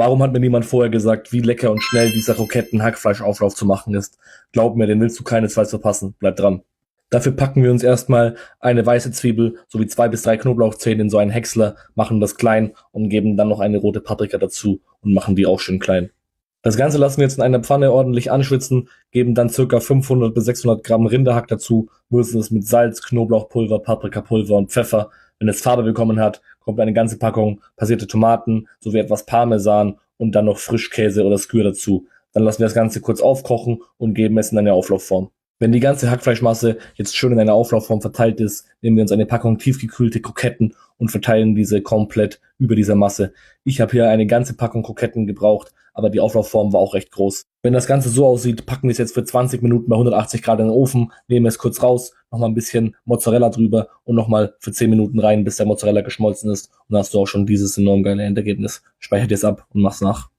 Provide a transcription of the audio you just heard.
Warum hat mir niemand vorher gesagt, wie lecker und schnell dieser Kroketten-Hackfleischauflauf zu machen ist? Glaub mir, den willst du keinesfalls verpassen. Bleib dran. Dafür packen wir uns erstmal eine weiße Zwiebel sowie 2 bis 3 Knoblauchzehen in so einen Häcksler, machen das klein und geben dann noch eine rote Paprika dazu und machen die auch schön klein. Das Ganze lassen wir jetzt in einer Pfanne ordentlich anschwitzen, geben dann ca. 500 bis 600 Gramm Rinderhack dazu, würzen es mit Salz, Knoblauchpulver, Paprikapulver und Pfeffer. Wenn es Farbe bekommen hat, kommt eine ganze Packung passierte Tomaten sowie etwas Parmesan und dann noch Frischkäse oder Skür dazu. Dann lassen wir das Ganze kurz aufkochen und geben es in eine Auflaufform. Wenn die ganze Hackfleischmasse jetzt schön in einer Auflaufform verteilt ist, nehmen wir uns eine Packung tiefgekühlte Kroketten und verteilen diese komplett über dieser Masse. Ich habe hier eine ganze Packung Kroketten gebraucht, aber die Auflaufform war auch recht groß. Wenn das Ganze so aussieht, packen wir es jetzt für 20 Minuten bei 180 Grad in den Ofen, nehmen es kurz raus, nochmal ein bisschen Mozzarella drüber und nochmal für 10 Minuten rein, bis der Mozzarella geschmolzen ist. Und dann hast du auch schon dieses enorm geile Endergebnis. Speichert jetzt ab und mach's nach.